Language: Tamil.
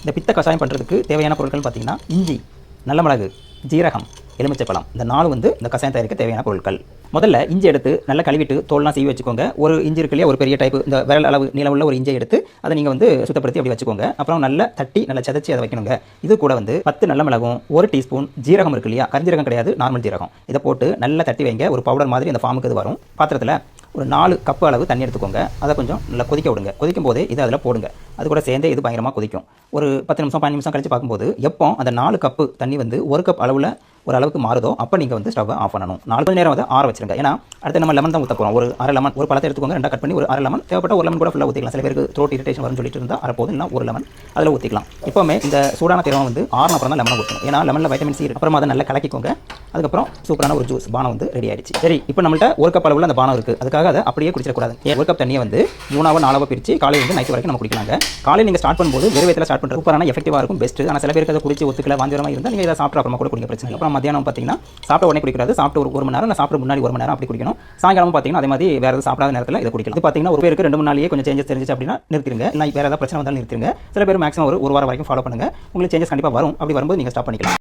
இந்த பித்த கஷாயம் பண்ணுறதுக்கு தேவையான பொருட்கள் பார்த்தீங்கன்னா இஞ்சி, நல்ல மிளகு, ஜீரகம், எலுமிச்சைப்பழம். இந்த 4 வந்து இந்த கஷாயம் தயாரிக்க தேவையான பொருட்கள். முதல்ல இஞ்சி எடுத்து நல்லா கழுவிட்டு தோல்லாம் சீவி வச்சுக்கோங்க. ஒரு இஞ்சி இருக்கு இல்லையா, ஒரு பெரிய டைப்பு இந்த விரல் அளவு நீளமுள்ள ஒரு இஞ்சியை எடுத்து அதை நீங்கள் வந்து சுத்தப்படுத்தி அப்படி வச்சுக்கோங்க. அப்புறம் நல்லா தட்டி நல்லா சதைச்சி அதை வைக்கணுங்க. இது கூட வந்து 10 நல்ல மிளகும், 1 டீஸ்பூன் ஜீரகம் இருக்கு இல்லையா, கரிஞ்சீரகம் கிடையாது, நார்மல் ஜீரகம். இதை போட்டு நல்லா தட்டி வைங்க. ஒரு பவுடர் மாதிரி அந்த ஃபார்முக்கு இது வரும். பாத்திரத்தில் ஒரு 4 கப்பு அளவு தண்ணி எடுத்துக்கோங்க. அதை கொஞ்சம் நல்லா கொதிக்க விடுங்க. கொதிக்கும் போது இதை அதில் போடுங்க. அது கூட சேர்ந்தே இது பயங்கரமாக கொதிக்கும். ஒரு 10 நிமிஷம் 15 நிமிஷம் கழிச்சு பார்க்கும்போது எப்போ அந்த 4 கப்பு தண்ணி வந்து 1 கப் அளவில் ஒரு அளவுக்கு மாறுதோ அப்போ நீங்கள் வந்து ஸ்டவ்வை ஆஃப் பண்ணணும். 4 மணி நேரம் வந்து ஆற வச்சிருங்க. ஏன்னா அடுத்து நம்ம லெமன் தான் ஊற்ற போகிறோம். ஒரு அரை லெமன், ஒரு பழத்தை எடுத்துக்கோங்க, 2 கட் பண்ணி ஒரு அரை லெமன், தேவைப்பட்ட ஒரு லெமன் கூட ஃபுல்லாக ஊற்றிக்கலாம். சில பேருக்கு த்ரோட் இரிட்டேஷன் வரும்னு சொல்லிட்டு இருந்தால் அரை போதும், இல்லை ஒரு லெமன் அதில் ஊற்றிக்கலாம். இப்போவுமே இந்த சூடான திரவம் வந்து ஆறுன அப்புறம் தான் லெமனை ஊற்றணும். ஏன்னா லெமனில் வைட்டமின் சி இருக்கு. அப்புறம் அதை நல்லா கலக்கிக்கோங்க. அதுக்கப்புறம் சூப்பரான ஒரு ஜூஸ் பானம் வந்து ரெடி ஆயிடுச்சு. சரி, இப்போ நம்மள்ட்ட 1 கப் அளவில் அந்த பானம் இருக்குது. அதுக்காக அதை அப்படியே குடிச்சிடக்கூடாது. 1 கப் தண்ணியை வந்து 3ஆவோ 4ஆவோ பிரித்து காலையில் வந்து நைட் வரைக்கும் நம்ம குடிக்கலாங்க. காலையில் நீங்கள் ஸ்டார்ட் பண்ணும்போது வெறும் வயிற்றில் ஸ்டார்ட் பண்ணுறது சூப்பரான எஃபெக்டிவாக இருக்கும், பெஸ்ட். ஆனால் சில பேருக்கு அதை குடிச்சு ஒத்துக்கல வாந்திரமாக இருந்தால் நீங்கள் இதை சாப்பிட்டு அப்புறமா கூட குடிக்க பிரச்சனை. அப்புறம் மத்தியானம் பார்த்தீங்கன்னா சாப்பிட்ட உடனே குடிக்கிறது, சாப்பிட்டு ஒரு மணி நேரம், இல்லை சாப்பிட்டு முன்னாடி 1 மணி நேரம் அப்படி குடிக்கணும். சாயங்காலம் பார்த்தீங்கன்னா அதே மாதிரி வேறு எதாவது சாப்பிடாத நேரத்தில் இதை குடிக்கலாம். இது பார்த்தீங்கன்னா ஒரு பேருக்கு 2 3 நாளையே கொஞ்சம் சேஞ்சஸ் தெரிஞ்சிச்சு அப்படின்னா நிறுத்திடுங்க. இல்லை வேறு ஏதாவது பிரச்சனை வந்தாலும் நிறுத்திடுங்க. சில பேர் மேக்ஸிமம் ஒரு வாரம் வரைக்கும் ஃபாலோ பண்ணுங்கள். உங்களுக்கு சேஞ்சஸ் கண்டிப்பாக வரும். அப்படி வரும்போது நீங்கள் ஸ்டாப் பண்ணிக்கலாம்.